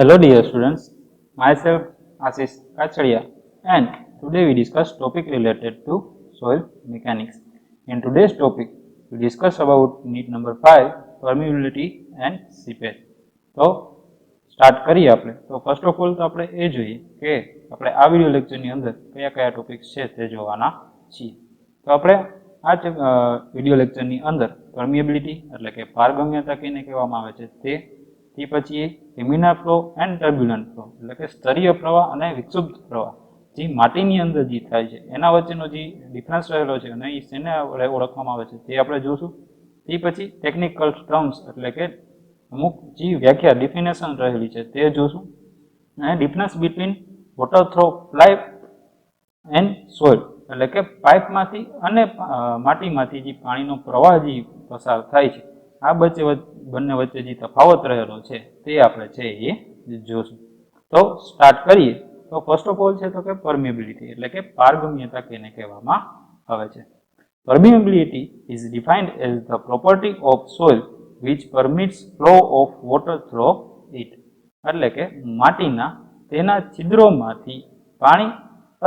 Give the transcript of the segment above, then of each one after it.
Hello dear students, myself Ashish Kachhadiya and today we discuss topic related to soil mechanics. In today's topic we discuss about need number 5 permeability and seepage. તો start કરીએ આપણે. તો first of all તો આપણે એ જોઈએ કે આપણે આ વિડિયો લેક્ચરની અંદર કયા કયા ટોપિક્સ છે તે જોવાના છીએ. તો આપણે આ વિડિયો લેક્ચરની અંદર permeability એટલે કે પારગમ્યતા કેને કહેવામાં આવે છે તે પછી laminar flow and turbulent flow એટલે કે સ્તરીય પ્રવાહ અને વિક્ષુબ્ધ પ્રવાહ જે માટીની અંદર જે થાય છે એના વચ્ચેનો જે ડિફરન્સ રહેલો છે અને એ શેને ઓળખવામાં આવે છે તે આપણે જોશું. તે પછી ટેકનિકલ ટર્મ્સ એટલે કે અમુક જે વ્યાખ્યા ડિફિનેશન રહેલી છે તે જોશું અને difference between water throw pipe and soil એટલે કે પાઇપમાંથી અને માટીમાંથી જે પાણીનો પ્રવાહ જે પસાર થાય છે આ બંને વચ્ચે જે તફાવત રહેલો છે તે આપણે છે એ જોશું. તો સ્ટાર્ટ કરીએ. તો ફર્સ્ટ ઓફ ઓલ છે તો કે પરમેબિલિટી એટલે કે પારગમ્યતા કેને કહેવામાં આવે છે. Permeability is defined as the property of soil which permits flow of water through it. એટલે કે માટીના તેના છિદ્રોમાંથી પાણી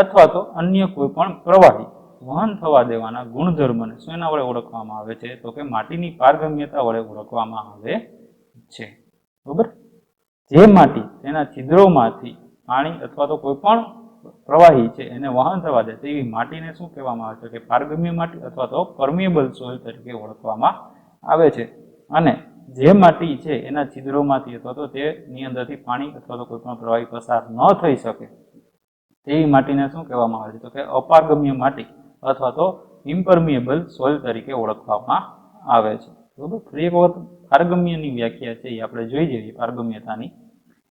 અથવા તો અન્ય કોઈ પણ પ્રવાહી વહન થવા દેવાના ગુણધર્મને શેના વડે ઓળખવામાં આવે છે તો કે માટીની પારગમ્યતા વડે ઓળખવામાં આવે છે. બરાબર. જે માટી તેના છિદ્રોમાંથી પાણી અથવા તો કોઈ પણ પ્રવાહી છે એને વહન થવા દે તેવી માટીને શું કહેવામાં આવે છે કે પારગમ્ય માટી અથવા તો પરમિએબલ સોઇલ તરીકે ઓળખવામાં આવે છે. અને જે માટી છે એના છિદ્રોમાંથી અથવા તો તેની અંદરથી પાણી અથવા તો કોઈ પણ પ્રવાહી પસાર ન થઈ શકે તેવી માટીને શું કહેવામાં આવે છે તો કે અપારગમ્ય માટી અથવા તો ઇમ્પરમિએબલ સોઇલ તરીકે ઓળખવામાં આવે છે. બરાબર. ફરી એક વખત પારગમ્યની વ્યાખ્યા છે એ આપણે જોઈ જઈએ. પારગમ્યતાની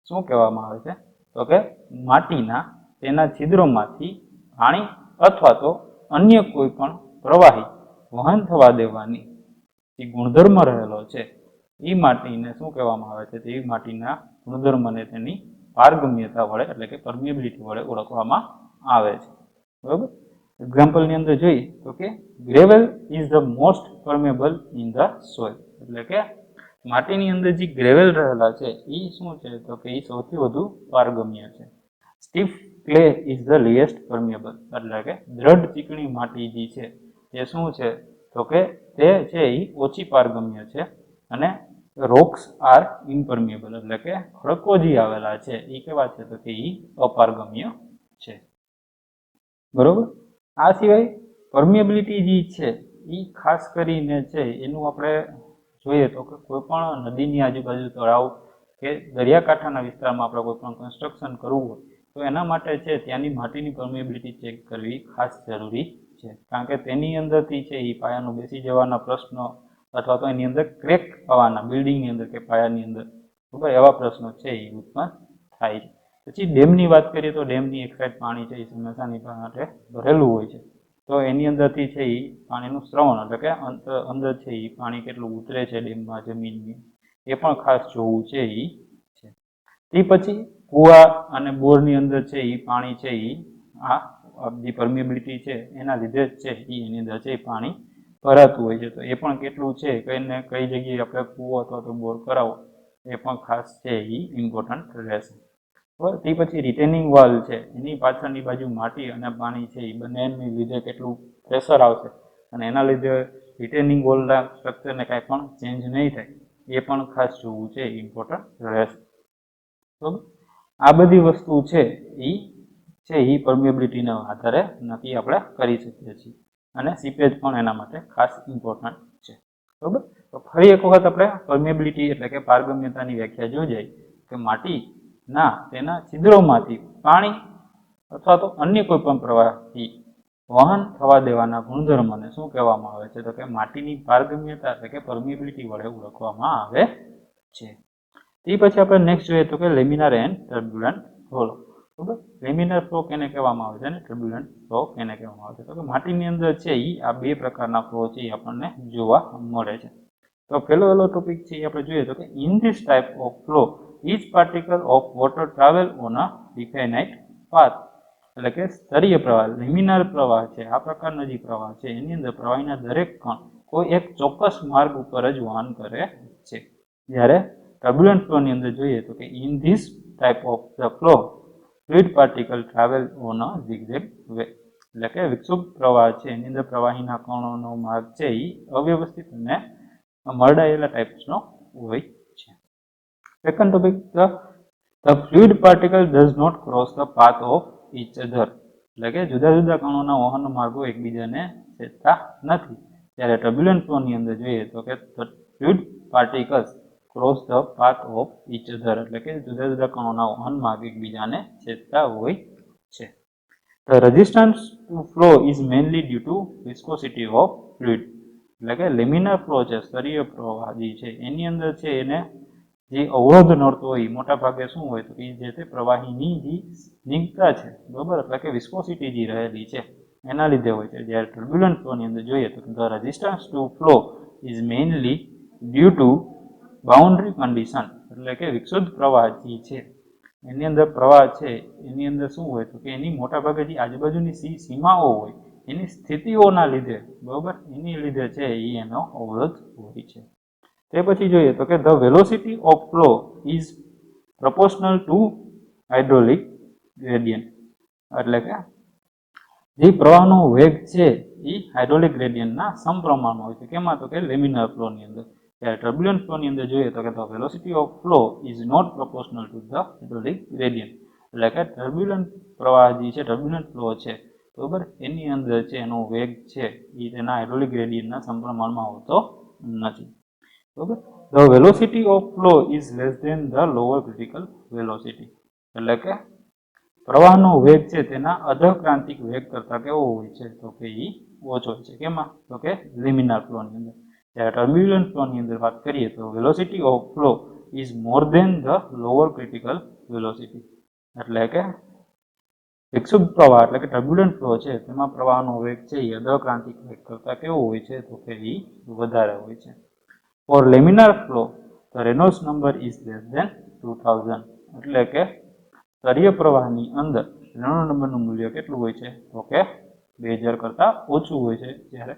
શું કહેવામાં આવે છે તો કે માટીના તેના છિદ્રોમાંથી પાણી અથવા તો અન્ય કોઈ પણ પ્રવાહી વહન થવા દેવાની જે ગુણધર્મ રહેલો છે એ માટીને શું કહેવામાં આવે છે તે માટીના ગુણધર્મને તેની પારગમ્યતા વડે એટલે કે પરમિએબિલિટી વડે ઓળખવામાં આવે છે. બરાબર. એક્ઝામ્પલની અંદર જોઈએ તો કે gravel is the most permeable in the soil એટલે કે માટીની અંદર જે ગ્રેવલ રહેલા છે એ શું છે તો કે એ સૌથી વધુ પારગમ્ય છે. સ્ટીફ ક્લે ઇઝ ધ લીએસ્ટ પરમેબલ એટલે કે દ્રઢ ચીકણી માટી જે છે એ શું છે તો કે તે છે એ ઓછી પારગમ્ય છે. અને રોક્સ આર ઇમ્પરમિએબલ એટલે કે ખડકો જે આવેલા છે એ કેવા છે તો કે એ અપારગમ્ય છે. બરોબર. આ સિવાય પરમિએબિલિટી જે છે એ ખાસ કરીને છે એનું આપણે જોઈએ તો કે કોઈ પણ નદીની આજુબાજુ તળાવ કે દરિયાકાંઠાના વિસ્તારમાં આપણે કોઈ પણ કન્સ્ટ્રક્શન કરવું હોય તો એના માટે છે ત્યાંની માટીની પરમિએબિલિટી ચેક કરવી ખાસ જરૂરી છે. કારણ કે તેની અંદરથી છે એ પાયાનું બેસી જવાના પ્રશ્નો અથવા તો એની અંદર ક્રેક આવવાના બિલ્ડિંગની અંદર કે પાયાની અંદર બરાબર એવા પ્રશ્નો છે એ ઉત્પન્ન થાય છે. પછી ડેમની વાત કરીએ તો ડેમની એક સાઈડ પાણી છે એ હંમેશાની માટે ભરેલું હોય છે તો એની અંદરથી છે એ પાણીનું શ્રવણ એટલે કે અંદર છે એ પાણી કેટલું ઉતરે છે ડેમમાં જમીનની એ પણ ખાસ જોવું છે એ છે. તે પછી કુવા અને બોરની અંદર છે એ પાણી છે એ આ જે પરમિએબિલિટી છે એના લીધે જ છે એની અંદર છે એ પાણી ભરાતું હોય છે. તો એ પણ કેટલું છે કઈને કઈ જગ્યાએ આપણે કૂવો અથવા તો બોર કરાવો એ પણ ખાસ છે એ ઇમ્પોર્ટન્ટ રહેશે. બરાબર. તે પછી રિટેનિંગ વાલ છે એની પાછળની બાજુ માટી અને પાણી છે એ બંનેની લીધે કેટલું પ્રેશર આવશે અને એના લીધે રિટેનિંગ વોલના સ્ટ્રક્ચરને કાંઈ પણ ચેન્જ નહીં થાય એ પણ ખાસ જોવું છે ઇમ્પોર્ટન્ટ રહેશે. બરાબર. આ બધી વસ્તુ છે એ પરમિએબિલિટીના આધારે નક્કી આપણે કરી શકીએ છીએ અને સીપેજ પણ એના માટે ખાસ ઇમ્પોર્ટન્ટ છે. બરાબર. તો ફરી એક વખત આપણે પરમિએબિલિટી એટલે કે પારગમ્યતાની વ્યાખ્યા જોઈ જાય કે માટીના તેના છિદ્રોમાંથી પાણી અથવા તો અન્ય કોઈ પણ પ્રવાહી વહન થવા દેવાના ગુણધર્મને શું કહેવામાં આવે છે તો કે માટીની પારગમ્યતા એટલે કે પરમિએબિલિટી વડે ઓળખવામાં આવે છે. તે પછી આપણે નેક્સ્ટ જોઈએ તો કે લેમિનાર એન્ડ ટર્બ્યુલન્ટ ફ્લો. બરાબર. લેમિનાર ફ્લો કેને કહેવામાં આવે છે અને ટર્બ્યુલન્ટ ફ્લો કેને કહેવામાં આવે છે તો કે માટીની અંદર છે એ આ બે પ્રકારના ફ્લો છે એ આપણને જોવા મળે છે. તો પહેલો ટોપિક છે એ આપણે જોઈએ તો કે in this type of flow each particle of water travel on a definite path એટલે કે સ્તરીય પ્રવાહ લેમિનાર પ્રવાહ છે આ પ્રકારનો જે પ્રવાહ છે એની અંદર પ્રવાહીના દરેક કણ કોઈ એક ચોક્કસ માર્ગ ઉપર જ વહન કરે છે. જ્યારે ટર્બ્યુલન્ટ ફ્લોની અંદર જોઈએ તો કે in this type of the flow, fluid particle travel on a zigzag way. એટલે કે વિક્ષુબ્ધ પ્રવાહ છે એની અંદર પ્રવાહીના કણોનો માર્ગ છે એ અવ્યવસ્થિત અને મરડાયેલા ટાઈપ્સનો હોય છે. Second topic, the fluid particle does not cross the path of each other. એટલે કે જુદા જુદા કણોના વહન માર્ગો એકબીજાને છેદતા નથી. જ્યારે ટર્બ્યુલન્ટ ફ્લો ની અંદર જોઈએ તો કે fluid particles cross the path of each other. એટલે કે જુદા જુદા કણોના વહન માર્ગ એકબીજાને છેદતા હોય છે. The resistance to flow is mainly due to viscosity of fluid. એટલે કે લેમિનાર ફ્લો છે, સ્તરીય પ્રવાહ જે છે એની અંદર છે એને જે અવરોધ નડતો હોય મોટા ભાગે શું હોય તો એ જે તે પ્રવાહીની જે સ્નિગ્ધતા છે, બરાબર, એટલે કે વિસ્કોસિટી જે રહેલી છે એના લીધે હોય છે. જ્યારે ટર્બ્યુલન્ટ ફ્લો ની અંદર જોઈએ તો the resistance to flow is mainly due to boundary condition. એટલે કે વિક્ષુબ્ધ પ્રવાહ જે છે એની અંદર પ્રવાહ છે એની અંદર શું હોય તો કે એની મોટા ભાગે જે આજુબાજુની સીમાઓ હોય એની સ્થિતિઓના લીધે, બરાબર, એની લીધે છે એ એનો અવરોધ હોય છે. તે પછી જોઈએ તો કે the velocity of flow is proportional to hydraulic gradient. એટલે કે જે પ્રવાહનો વેગ છે એ હાઇડ્રોલિક ગ્રેડિયન્ટના સમપ્રમાણમાં હોય છે. કેમાં તો કે લેમિનાર ફ્લો ની અંદર. ત્યારે ટર્બ્યુલન્ટ ફ્લો ની અંદર જોઈએ તો કે the velocity of flow is not proportional to the hydraulic gradient. એટલે કે ટર્બ્યુલન્ટ પ્રવાહ જે છે, ટર્બ્યુલન્ટ ફ્લો છે, બરાબર, એની અંદર છે એનો વેગ છે એ તેના હાઇડ્રોલિક ગ્રેડિયન્ટના સમપ્રમાણમાં હોતો નથી. બરાબર. The velocity of flow is less than the lower critical velocity. એટલે કે પ્રવાહનો વેગ છે તેના અધક્રાંતિક વેગ કરતા કેવો હોય છે તો કે એ ઓછો હોય છે. કેમાં તો કે લેમિનાર ફ્લો ની અંદર. જ્યારે ટર્બ્યુલન્ટ ફ્લો ની અંદર વાત કરીએ તો velocity of flow is more than the lower critical velocity. એટલે કે વિક્ષુબ્ધ પ્રવાહ એટલે કે ટર્બ્યુલન્ટ ફ્લો છે તેમાં પ્રવાહનો વેગ છે એ અધક્રાંતિક વેગ કરતા કેવો હોય છે તો કે એ વધારે હોય છે. For laminar flow, the Reynolds number is less than 2000. એટલે કે સ્તરીય પ્રવાહની અંદર રેનોલ્ડ નંબરનું મૂલ્ય કેટલું હોય છે તો કે 2000 કરતા ઓછું હોય છે. જ્યારે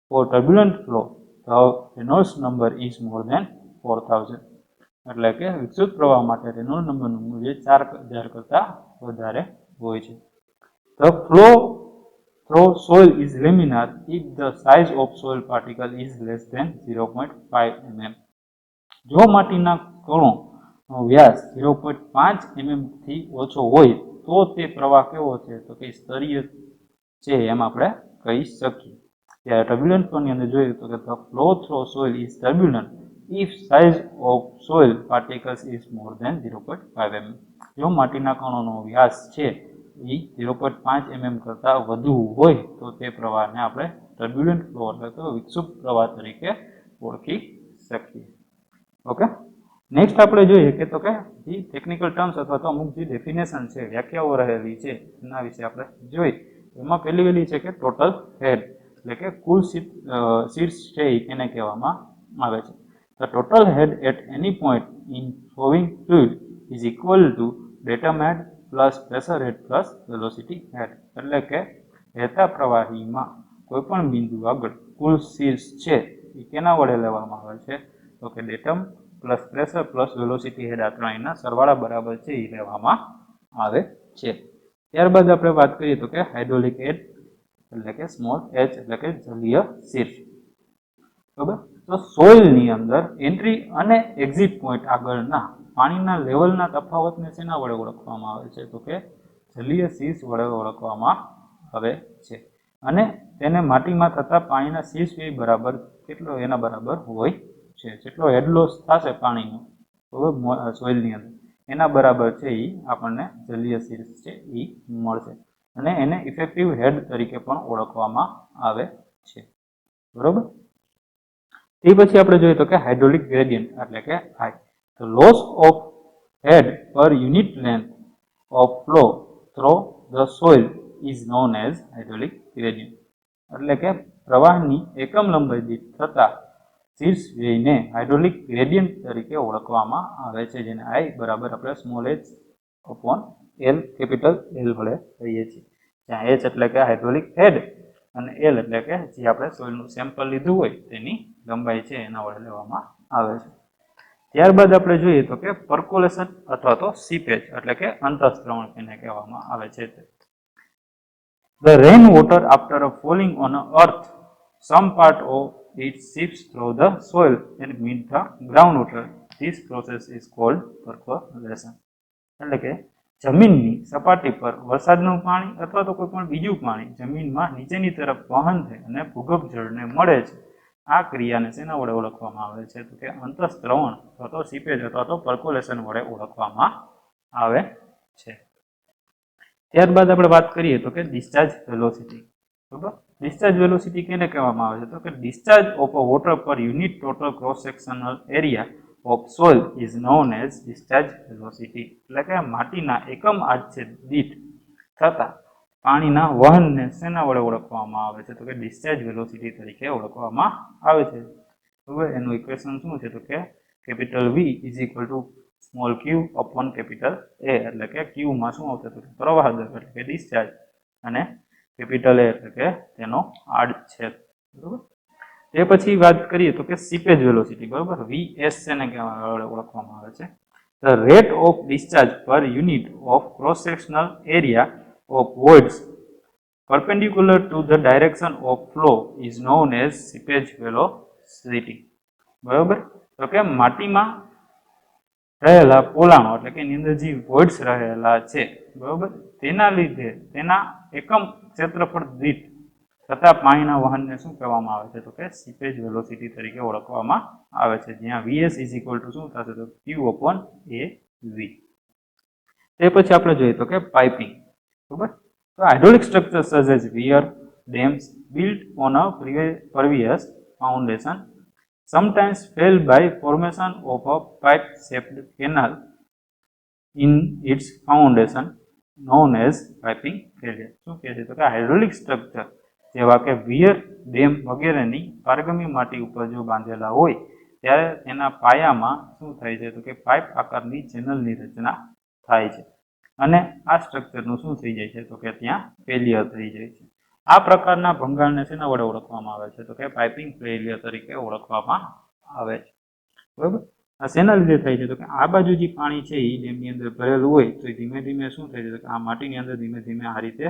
for turbulent flow, the Reynolds number is more than 4000. એટલે કે વિક્ષુબ્ધ પ્રવાહ માટે રેનોલ્ડ નંબરનું મૂલ્ય 4000 કરતા વધારે હોય છે. The flow through soil is laminar if the size of soil particle is less than 0.5 mm. જો માટીના કણો વ્યાસ 0.5 mm થી ઓછો હોય તો તે પ્રવાહ કેવો છે તો કે સ્તરીય છે એમ આપણે કહી શકીએ. ત્યારે ટર્બ્યુલન્ટ ફ્લો ની અંદર જોઈએ તો કે the flow through soil is turbulent if size of soil particles is more than 0.5 mm. જો માટીના કણોનો વ્યાસ છે એ 0.5 mm કરતા વધુ હોય તો તે પ્રવાહને આપણે ટર્બ્યુલન્ટ ફ્લો એટલે તો વિક્ષુબ્ધ પ્રવાહ તરીકે ઓળખી શકીએ. ઓકે, નેક્સ્ટ આપણે જોઈએ કે તો કે જે ટેકનિકલ ટર્મ્સ અથવા તો અમુક જે ડેફિનેશન છે, વ્યાખ્યાઓ રહેલી છે એના વિશે આપણે જોઈએ. એમાં પહેલી છે કે ટોટલ હેડ એટલે કે કુલ સીટ્સ છે એને કહેવામાં આવે છે. The total head at any point in flowing fluid is equal to datum head plus pressure head plus velocity head. એટલે કે વહેતા પ્રવાહીમાં કોઈ પણ બિંદુ આગળ કુલ સીટ્સ છે એ કેના વડે લેવામાં આવે છે તો કે datum plus pressure plus velocity head આ ત્રણેયના સરવાળા બરાબર છે એ લેવામાં આવે છે. ત્યારબાદ આપણે વાત કરીએ તો કે હાઇડ્રોલિક હેડ એટલે કે સ્મોલ h એટલે કે જલીય સીટ્સ. બરાબર. તો સોઇલની અંદર એન્ટ્રી અને એક્ઝિટ પોઈન્ટ આગળના પાણીના લેવલના તફાવતને શેના વડે ઓળખવામાં આવે છે તો કે જલીય સીટ્સ વડે ઓળખવામાં આવે છે. અને તેને માટીમાં થતા પાણીના સીસ્પી બરાબર કેટલો એના બરાબર હોય છે. જેટલો હેડ લોસ થશે પાણીનો બરાબર સોઇલની અંદર એના બરાબર છે એ આપણને જલીય સીટ્સ છે એ મળશે. અને એને ઇફેક્ટિવ હેડ તરીકે પણ ઓળખવામાં આવે છે. બરોબર. તે પછી આપણે જોઈએ તો કે હાઇડ્રોલિક ગ્રેડિયન્ટ એટલે કે I. The loss of head per unit length of flow through the soil is known as hydraulic gradient. એટલે કે પ્રવાહની એકમ લંબાઈ દીઠ થતા શીર્ષ વ્યયને હાઇડ્રોલિક ગ્રેડિયન્ટ તરીકે ઓળખવામાં આવે છે, જેને I બરાબર આપણે small h upon L capital L વડે કહીએ છીએ. જ્યાં h એટલે કે હાઇડ્રોલિક હેડ અને L એટલે કે જે આપણે સોઇલનું સેમ્પલ લીધું હોય તેની લંબાઈ છે એના વડે લેવામાં આવે છે. ત્યારબાદ આપણે જોઈએ તો કે પર્કોલેશન અથવા તો સીપેજ એટલે કે અંતઃસ્ત્રવણ તેને કહેવામાં આવે છે. The rain water after falling on earth, some part of it seeps through the soil and meet the groundwater. This process is called percolation. એટલે કે જમીનની સપાટી પર વરસાદનું પાણી અથવા તો કોઈ પણ બીજું પાણી જમીનમાં નીચેની તરફ વહન થઈ અને ભૂગર્ભ જળને મળે છે. આ ક્રિયાને શેના વડે ઓળખવામાં આવે છે તો કે અંતઃસ્ત્રવણ અથવા તો સીપેજ અથવા તો પર્કોલેશન વડે ઓળખવામાં આવે છે. ત્યારબાદ આપણે વાત કરીએ તો કે ડિસ્ચાર્જ વેલોસિટી. બરાબર, ડિસ્ચાર્જ વેલોસિટી કેને કહેવામાં આવે છે તો કે ડિસ્ચાર્જ ઓફ અ વોટર પર unit total cross sectional area of soil is known as discharge velocity. એટલે કે માટીના એકમ આડછેદ દીઠ થતા પાણીના વહનને શેના વડે ઓળખવામાં આવે છે તો કે ડિસ્ચાર્જ વેલોસિટી તરીકે ઓળખવામાં આવે છે. બરાબર, એનું ઇક્વેશન શું છે તો કે capital V is equal to small q upon capital A. એટલે કે q માં શું આવશે તો પ્રવાહ દર એટલે કે ડિસ્ચાર્જ અને કેપિટલ A એટલે કે તેનો આડછેદ. બરાબર, તે પછી વાત કરીએ તો કે સીપેજ વેલોસિટી. બરાબર, VS ને ઓળખવામાં આવે છે the rate of discharge per unit of cross sectional area of voids perpendicular to the direction of flow is known as seepage velocity. બરાબર, તો કે માટીમાં રહેલા પોલાણો એટલે કે એની અંદર જે વોઇડ્સ રહેલા છે, બરાબર, તેના લીધે તેના એકમ ક્ષેત્રફળ દીઠ થતા પાણીના વહનને શું કહેવામાં આવે છે તો કે સીપેજ વેલોસિટી તરીકે ઓળખવામાં આવે છે. જ્યાં VS ઇઝ ઇક્વલ ટુ શું થશે તો Q અપોન AV. તે પછી આપણે જોઈએ તો કે પાઇપિંગ. બરાબર, તો hydraulic structures such as weir, dams built on a pervious foundation sometimes fail by formation of a pipe-shaped canal in its foundation known as piping failure. શું કહે છે તો કે હાઇડ્રોલિક સ્ટ્રક્ચર જેવા કે વિયર, ડેમ વગેરેની પારગમી માટી ઉપર જો બાંધેલા હોય ત્યારે તેના પાયામાં શું થાય છે તો કે પાઇપ આકારની ચેનલની રચના થાય છે અને આ સ્ટ્રક્ચરનું શું થઈ જાય છે તો કે ત્યાં ફેલિયર થઈ જાય છે. આ પ્રકારના ભંગાણને શેના વડે ઓળખવામાં આવે છે તો કે પાઇપિંગ ફેલિયર તરીકે ઓળખવામાં આવે છે. બરાબર, આ શેના લીધે થાય છે તો કે આ બાજુ જે પાણી છે એ ડેમની અંદર ભરેલું હોય તો ધીમે ધીમે શું થાય છે તો કે આ માટીની અંદર ધીમે ધીમે આ રીતે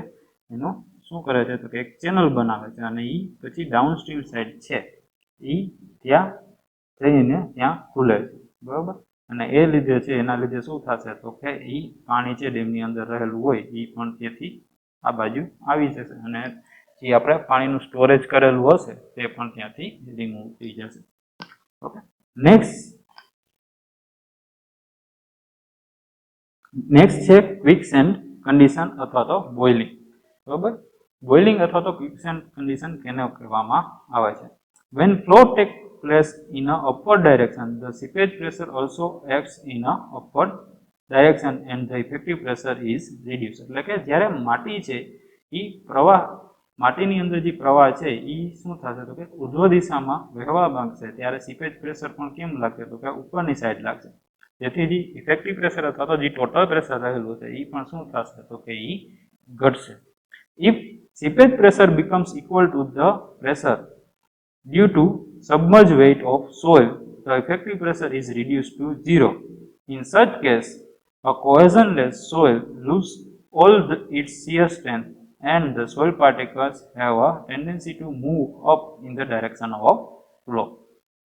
એનું શું કરે છે તો કે એક ચેનલ બનાવે છે અને એ પછી ડાઉનસ્ટ્રીમ સાઈડ છે એ ત્યાં જઈને ત્યાં ખુલે છે. બરાબર, અને એ લીધે છે એના લીધે શું થશે તો કે એ પાણી છે ડેમની અંદર રહેલું હોય એ પણ તેથી આ બાજુ આવી જશે અને જે આપણે પાણીનું સ્ટોરેજ કરેલું હશે તે પણ ત્યાંથી રિમૂવ થઈ જશે. ઓકે, નેક્સ્ટ છે ક્વિકસેન્ડ કન્ડિશન અથવા તો બોઇલિંગ. બરાબર, બોઇલિંગ અથવા તો ક્વિકસેન્ડ કન્ડિશન કેને કહેવામાં આવે છે? When flow takes place in a upward direction, the seepage pressure also acts in a upward direction and the effective pressure is reduced. એટલે કે જ્યારે માટી છે એ પ્રવાહ માટીની અંદર જે પ્રવાહ છે એ શું થશે તો કે ઉર્ધ્વ દિશામાં વહેવા માંગશે ત્યારે સીપેજ પ્રેશર પણ કેમ લાગશે તો કે ઉપરની સાઈડ લાગશે. જેથી જે ઇફેક્ટિવ પ્રેશર અથવા તો જે ટોટલ પ્રેશર રહેલું છે એ પણ શું થશે તો કે એ ઘટશે. If seepage pressure becomes equal to the pressure due to submerged weight of soil, the effective pressure is reduced to zero. In such case, a cohesionless soil loses all its shear strength and the soil particles have a tendency to move up in the direction of flow.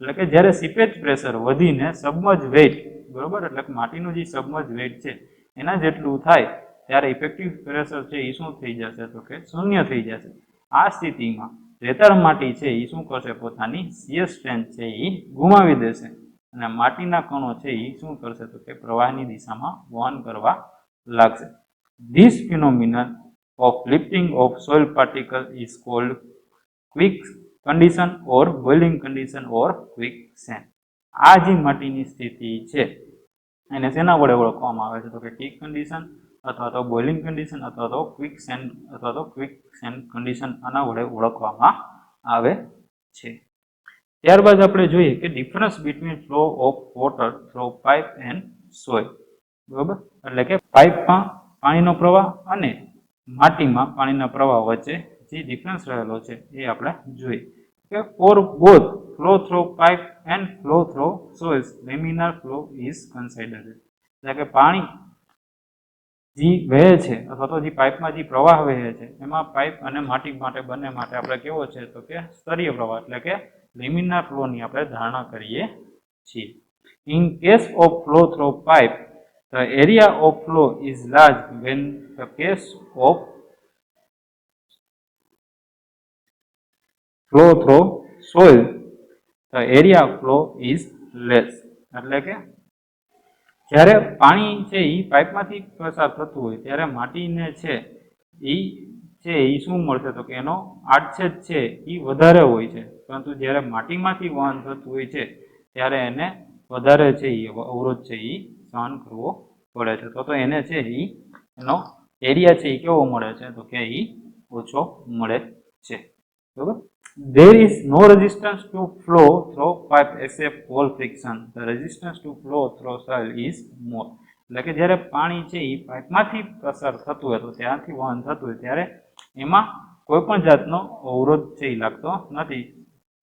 એટલે કે જ્યારે seepage pressure વધીને submerge weight, બરોબર, એટલે કે માટીનું જે submerge weight છે એના જેટલું થાય ત્યારે ઇફેક્ટિવ પ્રેશર છે એ શું થઈ જશે તો કે શૂન્ય થઈ જશે. આ સ્થિતિમાં રેતાળ માટી છે એ શું કરશે પોતાની શિયર સ્ટ્રેન્થ છે એ ગુમાવી દેશે અને માટીના કણો છે એ શું કરશે તો કે પ્રવાહની દિશામાં વહન કરવા લાગશે. This phenomenon of lifting of soil particle is called quick condition or boiling condition or quicksand. આ જે માટીની સ્થિતિ છે એને શેના વડે ઓળખવામાં આવે છે તો કે ક્વિક કન્ડિશન અથવા તો બોઇલિંગ કન્ડિશન અથવા તો ક્વિકસેન્ડ કન્ડિશન આના વડે ઓળખવામાં આવે છે. ત્યારબાદ આપણે જોઈએ કે difference between flow of water throw pipe and soil. બરાબર, એટલે કે પાઇપમાં પાણીનો પ્રવાહ અને માટીમાં પાણીના પ્રવાહ વચ્ચે જે ડિફરન્સ રહેલો છે એ આપણે જોઈએ. કે for both flow through pipe and flow through soils laminar flow is considered. એટલે કે પાણી જે વહે છે અથવા તો જે પાઇપમાં જે પ્રવાહ વહે છે એમાં પાઇપ અને માટી માટે બંને માટે આપણે કેવો છે તો કે સ્તરીય પ્રવાહ એટલે કે લેમિનાર ફ્લોની આપણે ધારણા કરીએ છીએ. In case of flow through pipe the area of flow is large when the case of flow through soil the area of flow is less. એટલે કે જ્યારે પાણી છે એ પાઇપમાંથી પસાર થતું હોય ત્યારે માટીને છે એ શું મળશે તો કે એનો આડછેદ છે એ વધારે હોય છે, પરંતુ જ્યારે માટીમાંથી વહન થતું હોય છે ત્યારે એને વધારે છે એ અવરોધ છે એ સહન કરવો પડે છે. તો એને છે એનો એરિયા છે એ કેવો મળે છે તો કે એ ઓછો મળે છે. બરાબર. There is no resistance to flow through pipe except wall friction. The resistance to flow through soil is more. એટલે કે જ્યારે પાણી છે એ પાઇપમાંથી પસાર થતું હોય તો ત્યાંથી વહન થતું હોય ત્યારે એમાં કોઈ પણ જાતનો અવરોધ છે એ લાગતો નથી,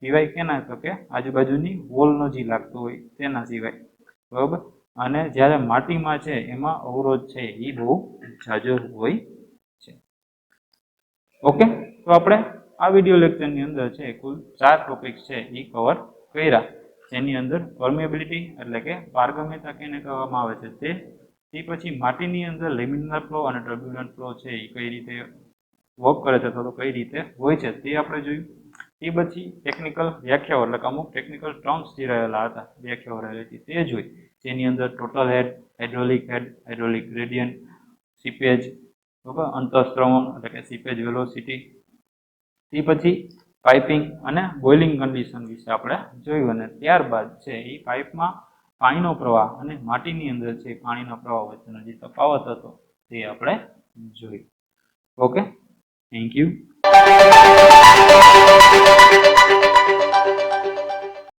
સિવાય કેના તો કે આજુબાજુની વોલનો જે લાગતો હોય તેના સિવાય. બરાબર. અને જ્યારે માટીમાં છે એમાં અવરોધ છે એ બહુ ઝાઝો હોય છે. ઓકે, તો આપણે આ વિડીયો લેક્ચરની અંદર છે કુલ 4 ટોપિક્સ છે એ કવર કર્યા, જેની અંદર પરમેબિલિટી એટલે કે પારગમ્યતા કેને કહેવામાં આવે છે તે પછી માટીની અંદર લેમિનાર ફ્લો અને ટર્બ્યુલન્ટ ફ્લો છે એ કઈ રીતે વર્ક કરે છે અથવા તો કઈ રીતે હોય છે તે આપણે જોયું. એ પછી ટેકનિકલ વ્યાખ્યાઓ એટલે કે અમુક ટેકનિકલ ટર્મ્સ જે રહેલા હતા, વ્યાખ્યાઓ રહેલી હતી તે જોઈ, જેની અંદર total head, hydraulic gradient, seepage, બરાબર, અંતઃસ્ત્રવણ એટલે કે સીપેજ વેલોસિટી. તે પછી પાઇપિંગ અને બોઇલિંગ કન્ડિશન વિશે આપણે જોયું, અને ત્યારબાદ છે એ પાઇપમાં પાણીનો પ્રવાહ અને માટીની અંદર છે પાણીના પ્રવાહ વચ્ચેનો જે તફાવત હતો તે આપણે જોયું. Okay, thank you.